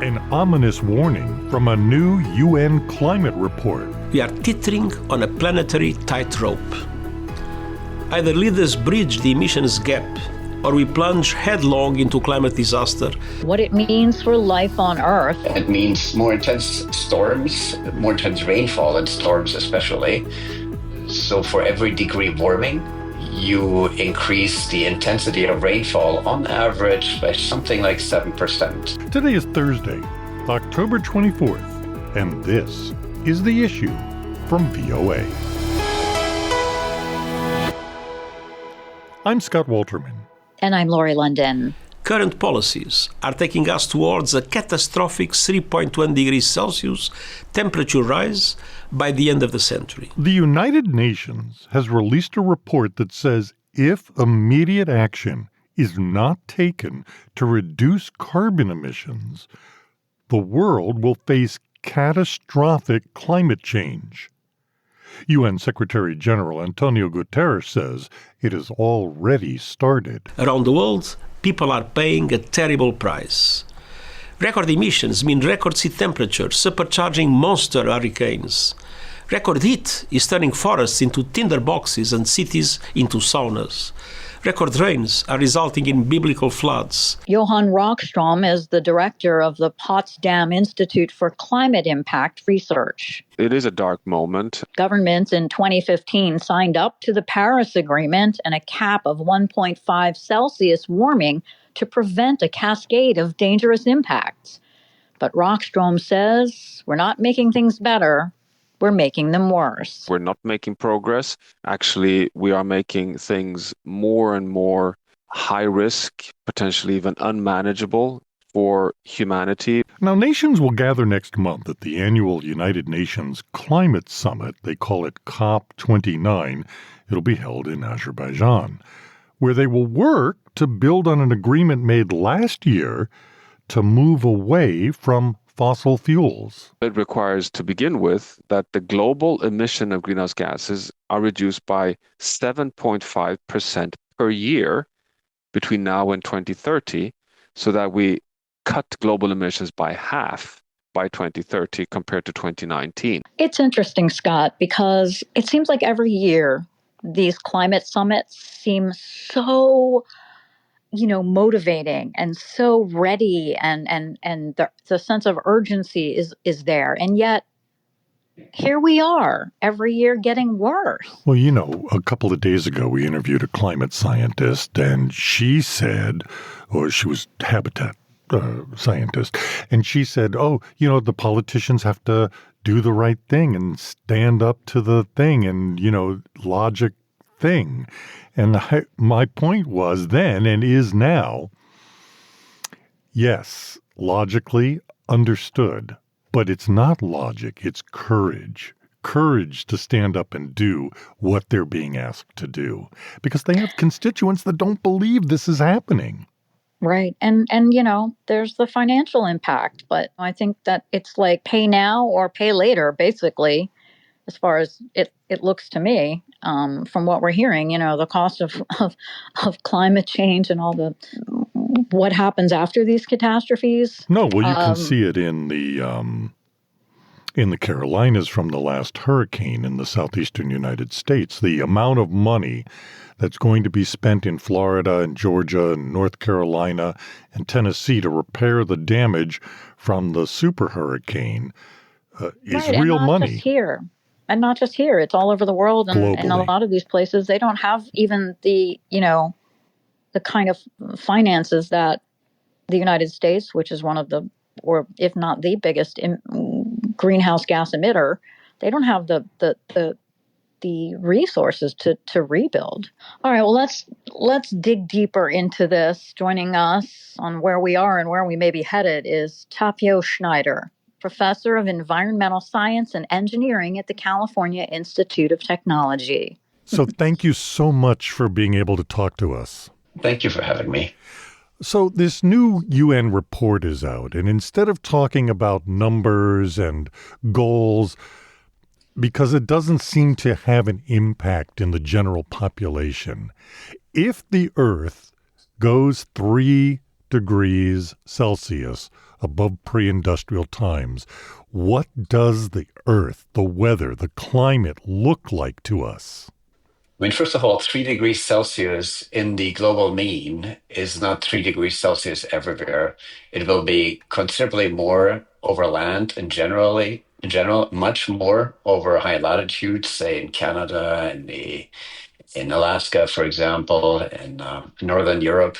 An ominous warning from a new UN climate report. We are teetering on a planetary tightrope. Either leaders bridge the emissions gap, or we plunge headlong into climate disaster. What it means for life on Earth. It means more intense storms, more intense rainfall and storms especially. So for every degree of warming, you increase the intensity of rainfall on average by something like 7%. Today is Thursday, October 24th, and this is The Issue from VOA. I'm Scott Walterman. And I'm Lori London. Current policies are taking us towards a catastrophic 3.1 degrees Celsius temperature rise by the end of the century. The United Nations has released a report that says if immediate action is not taken to reduce carbon emissions, the world will face catastrophic climate change. UN Secretary General Antonio Guterres says it has already started. Around the world, people are paying a terrible price. Record emissions mean record sea temperatures, supercharging monster hurricanes. Record heat is turning forests into tinder boxes and cities into saunas. Record rains are resulting in biblical floods. Johan Rockstrom is the director of the Potsdam Institute for Climate Impact Research. It is a dark moment. Governments in 2015 signed up to the Paris Agreement and a cap of 1.5 Celsius warming to prevent a cascade of dangerous impacts. But Rockstrom says we're not making things better. We're making them worse. We're not making progress. Actually, we are making things more and more high risk, potentially even unmanageable for humanity. Now, nations will gather next month at the annual United Nations Climate Summit. They call it COP29. It'll be held in Azerbaijan, where they will work to build on an agreement made last year to move away from fossil fuels. It requires, to begin with, that the global emission of greenhouse gases are reduced by 7.5% per year between now and 2030, so that we cut global emissions by half by 2030 compared to 2019. It's interesting, Scott, because it seems like every year these climate summits seem so motivating and so ready, and the sense of urgency is there. And yet, here we are, every year getting worse. Well, a couple of days ago, we interviewed a climate scientist, and she said, or she was habitat scientist, and she said, the politicians have to do the right thing and stand up to the thing and, logic thing. And my point was then and is now, yes, logically understood, but it's not logic, it's courage. Courage to stand up and do what they're being asked to do, because they have constituents that don't believe this is happening. Right. And there's the financial impact, but I think that it's like pay now or pay later, basically, as far as it looks to me, from what we're hearing, the cost of climate change and all what happens after these catastrophes. No, well, you can see it in the Carolinas from the last hurricane in the southeastern United States. The amount of money that's going to be spent in Florida and Georgia and North Carolina and Tennessee to repair the damage from the super hurricane is real money. Just here. And not just here, it's all over the world. And a lot of these places, they don't have even the kind of finances that the United States, which is one of the, or if not the biggest greenhouse gas emitter, they don't have the resources to rebuild. All right, well, let's dig deeper into this. Joining us on where we are and where we may be headed is Tapio Schneider, Professor of Environmental Science and Engineering at the California Institute of Technology. So thank you so much for being able to talk to us. Thank you for having me. So this new UN report is out, and instead of talking about numbers and goals, because it doesn't seem to have an impact in the general population, if the Earth goes 3 to degrees Celsius above pre-industrial times, what does the Earth, the weather, the climate look like to us? I mean, first of all, 3 degrees Celsius in the global mean is not 3 degrees Celsius everywhere. It will be considerably more over land and in general, much more over high latitudes, say in Canada and in Alaska, for example, in Northern Europe.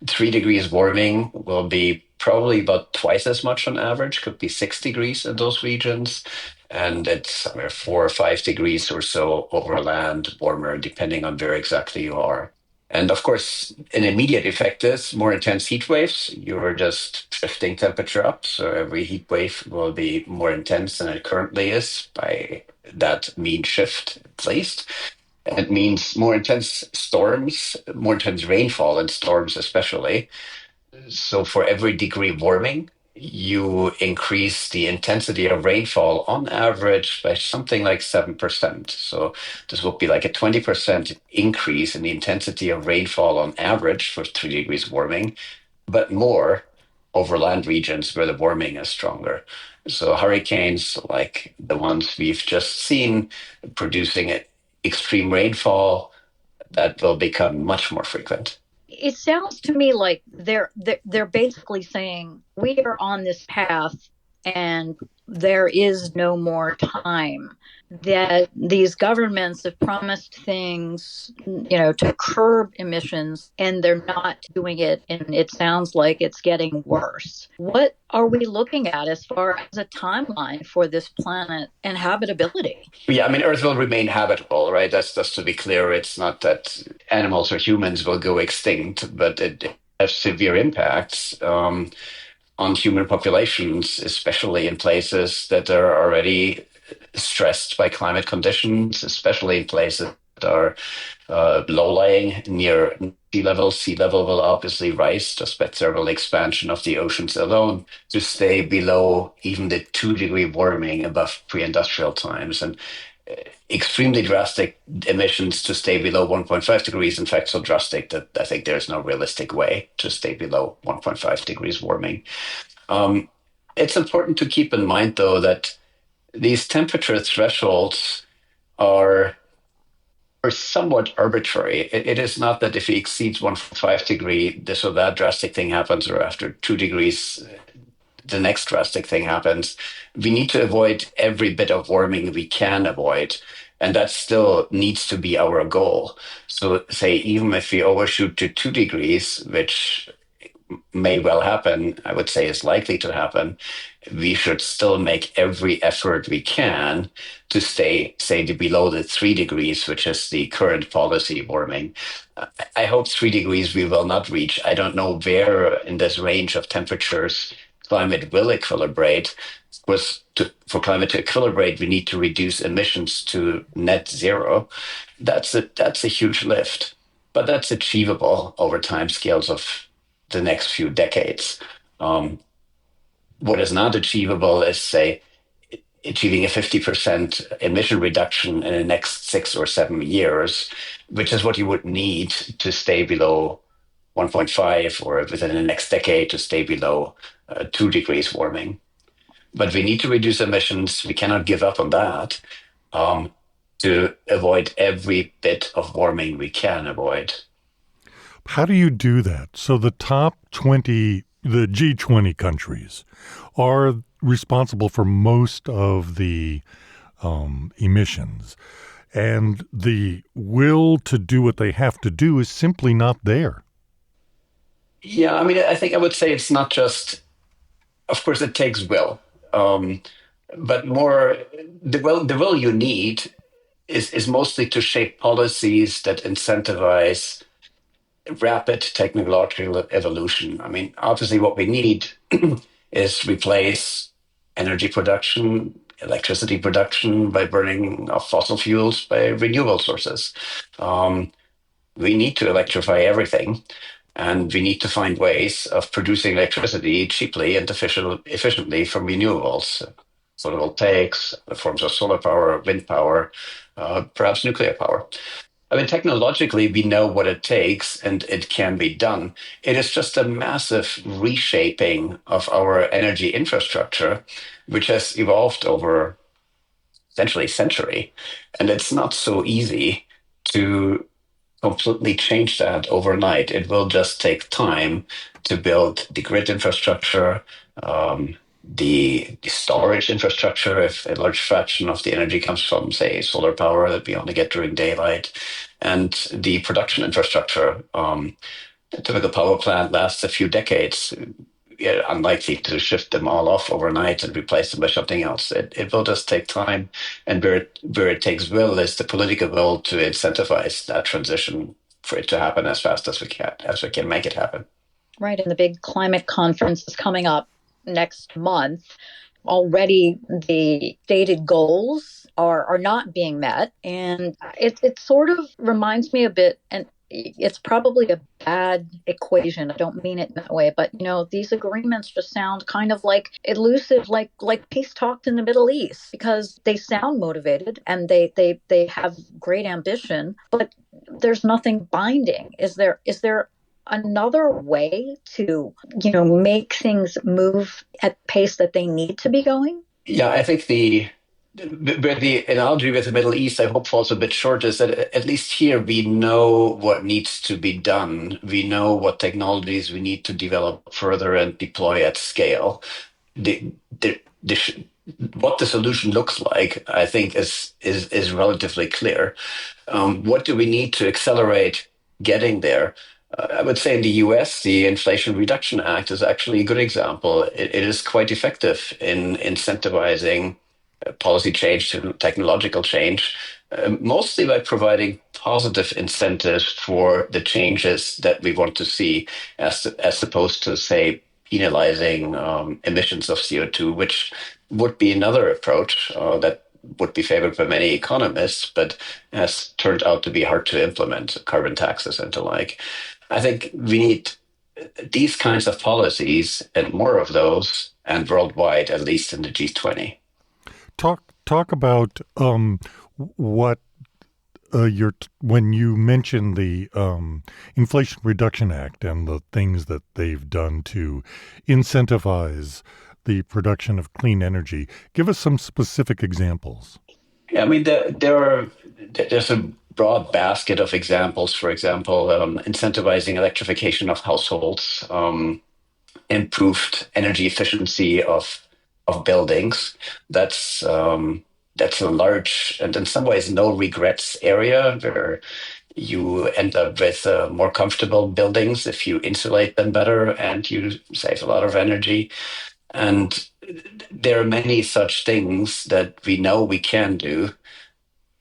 3 degrees warming will be probably about twice as much on average, could be 6 degrees in those regions. And it's somewhere 4 or 5 degrees or so over land warmer, depending on where exactly you are. And of course, an immediate effect is more intense heat waves. You're just shifting temperature up. So every heat wave will be more intense than it currently is by that mean shift, at least. And it means more intense storms, more intense rainfall and storms, especially. So for every degree warming, you increase the intensity of rainfall on average by something like 7%. So this would be like a 20% increase in the intensity of rainfall on average for 3 degrees warming, but more over land regions where the warming is stronger. So hurricanes like the ones we've just seen producing extreme rainfall, that will become much more frequent. It sounds to me like they're basically saying we are on this path and there is no more time. That these governments have promised things, to curb emissions, and they're not doing it, and it sounds like it's getting worse. What are we looking at as far as a timeline for this planet and habitability? Yeah, I mean, Earth will remain habitable, right? That's just to be clear. It's not that animals or humans will go extinct, but it has severe impacts on human populations, especially in places that are already stressed by climate conditions, especially in places that are low-lying near sea level. Sea level will obviously rise just by thermal expansion of the oceans alone to stay below even the 2-degree warming above pre-industrial times. And extremely drastic emissions to stay below 1.5 degrees. In fact, so drastic that I think there's no realistic way to stay below 1.5 degrees warming. It's important to keep in mind, though, that these temperature thresholds are somewhat arbitrary. It is not that if it exceeds 1.5 degree, this or that drastic thing happens, or after 2 degrees, the next drastic thing happens. We need to avoid every bit of warming we can avoid. And that still needs to be our goal. So say, even if we overshoot to 2 degrees, which may well happen, I would say is likely to happen, we should still make every effort we can to stay, say, below the 3 degrees, which is the current policy warming. I hope 3 degrees we will not reach. I don't know where in this range of temperatures climate will equilibrate. Of course, for climate to equilibrate, we need to reduce emissions to net zero. That's a huge lift, but that's achievable over timescales of the next few decades. What is not achievable is, say, achieving a 50% emission reduction in the next 6 or 7 years, which is what you would need to stay below 1.5, or within the next decade to stay below 2 degrees warming. But we need to reduce emissions. We cannot give up on that to avoid every bit of warming we can avoid. How do you do that? So the top 20, the G20 countries, are responsible for most of the emissions. And the will to do what they have to do is simply not there. Yeah, I mean, I think I would say it's not just, of course, it takes will. But more, the will you need is mostly to shape policies that incentivize rapid technological evolution. I mean, obviously, what we need is replace energy production, electricity production by burning of fossil fuels by renewable sources. We need to electrify everything, and we need to find ways of producing electricity cheaply and efficiently from renewables, photovoltaics, forms of solar power, wind power, perhaps nuclear power. I mean, technologically, we know what it takes and it can be done. It is just a massive reshaping of our energy infrastructure, which has evolved over essentially a century. And it's not so easy to completely change that overnight. It will just take time to build the grid infrastructure, the storage infrastructure, if a large fraction of the energy comes from, say, solar power that we only get during daylight, and the production infrastructure. A typical power plant lasts a few decades. You're unlikely to shift them all off overnight and replace them by something else. It will just take time. And where it takes will is the political will to incentivize that transition for it to happen as fast as we can make it happen. Right. And the big climate conference is coming up next month. Already the stated goals are not being met. And it sort of reminds me a bit, and it's probably a bad equation. I don't mean it in that way, but these agreements just sound kind of like elusive, like peace talks in the Middle East, because they sound motivated and they have great ambition, but there's nothing binding. Is there another way to make things move at the pace that they need to be going? Yeah, I think the analogy with the Middle East, I hope, falls a bit short, is that at least here we know what needs to be done. We know what technologies we need to develop further and deploy at scale. What the solution looks like, I think, is relatively clear. What do we need to accelerate getting there? I would say in the US, the Inflation Reduction Act is actually a good example. It is quite effective in incentivizing policy change to technological change, mostly by providing positive incentives for the changes that we want to see, as opposed to, say, penalizing emissions of CO2, which would be another approach that would be favored by many economists, but has turned out to be hard to implement, carbon taxes and the like. I think we need these kinds of policies and more of those, and worldwide, at least in the G20. Talk about what when you mention the Inflation Reduction Act and the things that they've done to incentivize the production of clean energy. Give us some specific examples. Yeah, I mean, there's a broad basket of examples. For example, incentivizing electrification of households, improved energy efficiency of buildings. That's a large and in some ways no regrets area where you end up with more comfortable buildings if you insulate them better and you save a lot of energy. And there are many such things that we know we can do.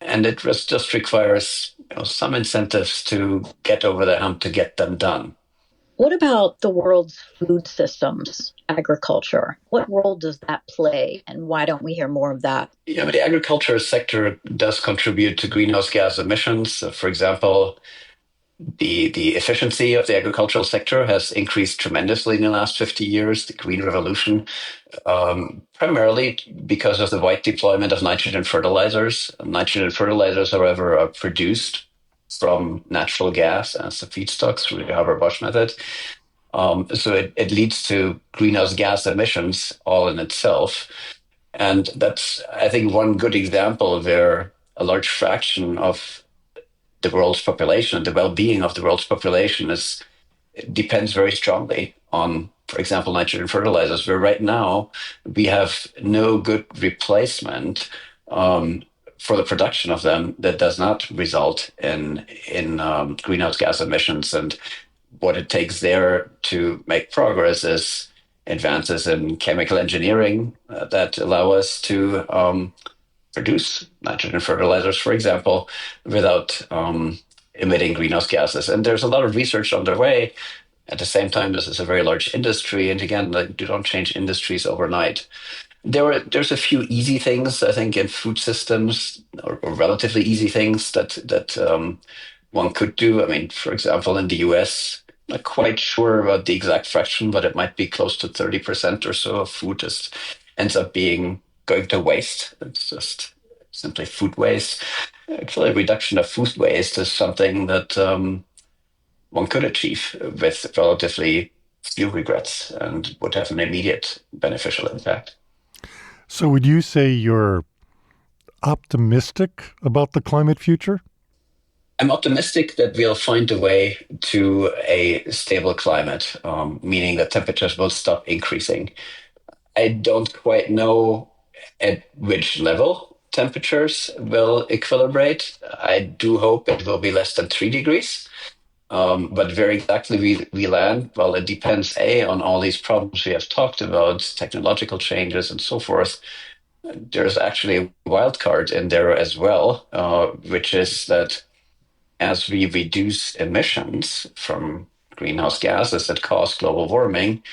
And it just requires some incentives to get over the hump to get them done. What about the world's food systems, agriculture? What role does that play, and why don't we hear more of that? Yeah, but the agriculture sector does contribute to greenhouse gas emissions. For example, the efficiency of the agricultural sector has increased tremendously in the last 50 years, the Green Revolution, primarily because of the wide deployment of nitrogen fertilizers. Nitrogen fertilizers, however, are produced from natural gas as the feedstock through the Haber-Bosch method. So it leads to greenhouse gas emissions all in itself. And that's, I think, one good example where a large fraction of the world's population, the well-being of the world's population depends very strongly on, for example, nitrogen fertilizers, where right now we have no good replacement for the production of them that does not result in greenhouse gas emissions. And what it takes there to make progress is advances in chemical engineering that allow us to produce nitrogen fertilizers, for example, without emitting greenhouse gases. And there's a lot of research underway. At the same time, this is a very large industry. And again, you don't change industries overnight. There's a few easy things, I think, in food systems, or relatively easy things that one could do. I mean, for example, in the US, I'm not quite sure about the exact fraction, but it might be close to 30% or so of food just ends up going to waste. It's simply food waste. Actually, reduction of food waste is something that one could achieve with relatively few regrets and would have an immediate beneficial impact. So would you say you're optimistic about the climate future? I'm optimistic that we'll find a way to a stable climate, meaning that temperatures will stop increasing. I don't quite know at which level temperatures will equilibrate. I do hope it will be less than 3 degrees. But where exactly we land, well, it depends, A, on all these problems we have talked about, technological changes and so forth. There's actually a wild card in there as well, which is that as we reduce emissions from greenhouse gases that cause global warming,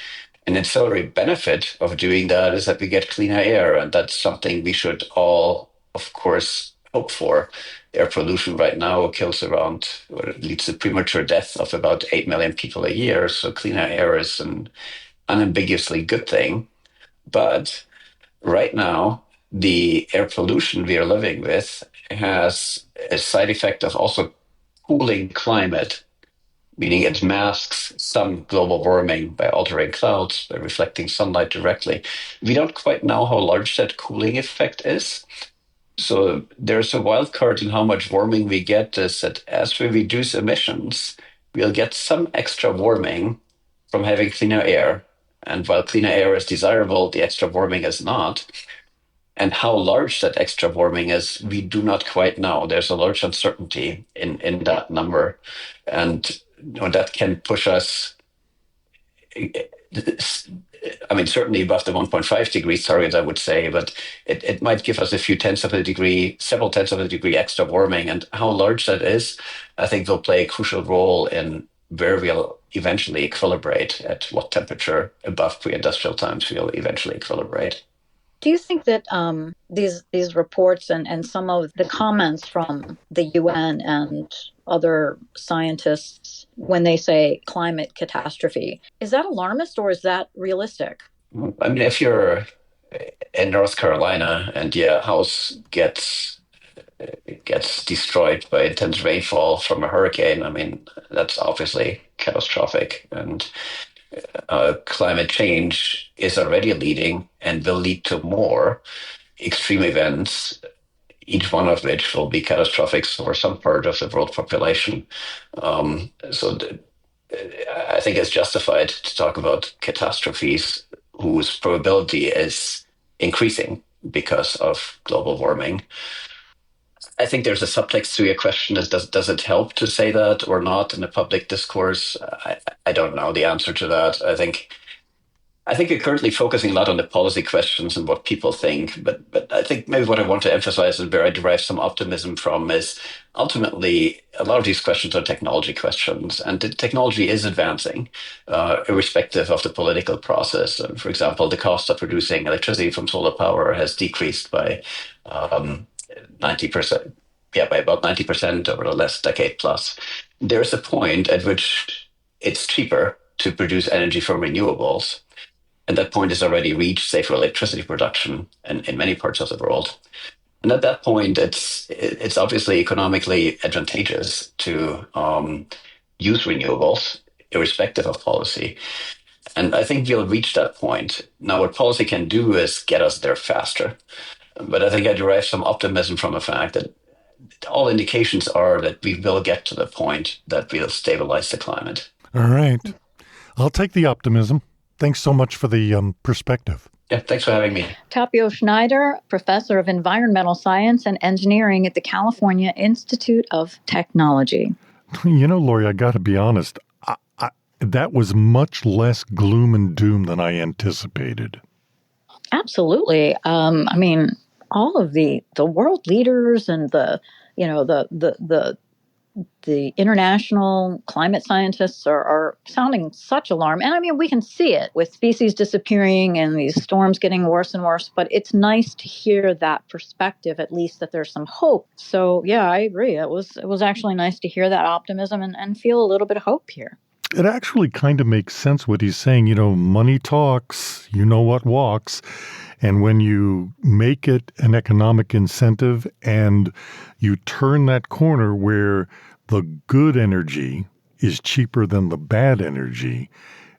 an ancillary benefit of doing that is that we get cleaner air. And that's something we should all, of course, hope for. Air pollution right now kills around, or it leads to premature death of about 8 million people a year. So cleaner air is an unambiguously good thing. But right now, the air pollution we are living with has a side effect of also cooling climate, meaning it masks some global warming by altering clouds, by reflecting sunlight directly. We don't quite know how large that cooling effect is. So there's a wild card in how much warming we get is that as we reduce emissions, we'll get some extra warming from having cleaner air. And while cleaner air is desirable, the extra warming is not. And how large that extra warming is, we do not quite know. There's a large uncertainty in that number. And that can push us, I mean, certainly above the 1.5 degrees target, I would say, but it might give us a few tenths of a degree, several tenths of a degree extra warming. And how large that is, I think will play a crucial role in where we'll eventually equilibrate, at what temperature above pre-industrial times we'll eventually equilibrate. Do you think that these reports and some of the comments from the UN and other scientists, when they say climate catastrophe, is that alarmist or is that realistic? I mean, if you're in North Carolina and your house gets destroyed by intense rainfall from a hurricane, I mean, that's obviously catastrophic. And climate change is already leading and will lead to more extreme events, each one of which will be catastrophic for some part of the world population. I think it's justified to talk about catastrophes whose probability is increasing because of global warming. I think there's a subtext to your question: is does it help to say that or not in the public discourse? I don't know the answer to that. I think we're currently focusing a lot on the policy questions and what people think, but I think maybe what I want to emphasize and where I derive some optimism from is ultimately a lot of these questions are technology questions, and the technology is advancing, irrespective of the political process. For example, the cost of producing electricity from solar power has decreased by 90%, by about 90% over the last decade plus. There's a point at which it's cheaper to produce energy from renewables. And that point is already reached, say, for electricity production in many parts of the world. And at that point, it's obviously economically advantageous to use renewables, irrespective of policy. And I think we'll reach that point. Now, what policy can do is get us there faster. But I think I derive some optimism from the fact that all indications are that we will get to the point that we'll stabilize the climate. All right. I'll take the optimism. Thanks so much for the perspective. Yeah, thanks for having me. Tapio Schneider, professor of environmental science and engineering at the California Institute of Technology. You know, Lori, I got to be honest. That was much less gloom and doom than I anticipated. Absolutely. I mean, all of the world leaders and the international climate scientists are sounding such alarm. And I mean, we can see it with species disappearing and these storms getting worse and worse, but it's nice to hear that perspective, at least that there's some hope. So yeah, I agree. It was actually nice to hear that optimism and feel a little bit of hope here. It actually kind of makes sense what he's saying. Money talks, you know what walks. And when you make it an economic incentive and you turn that corner where the good energy is cheaper than the bad energy,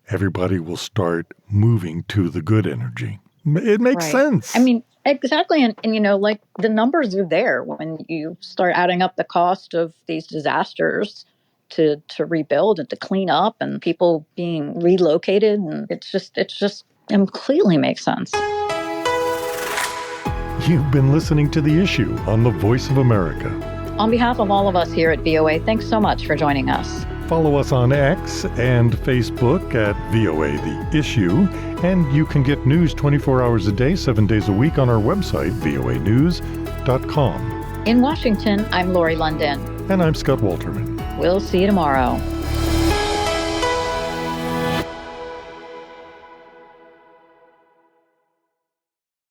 everybody will start moving to the good energy. It makes sense. I mean, exactly. And like the numbers are there when you start adding up the cost of these disasters to rebuild and to clean up and people being relocated. And it's just completely makes sense. You've been listening to The Issue on the Voice of America. On behalf of all of us here at VOA, thanks so much for joining us. Follow us on X and Facebook at VOA The Issue. And you can get news 24 hours a day, 7 days a week on our website, voanews.com. In Washington, I'm Lori London. And I'm Scott Walterman. We'll see you tomorrow.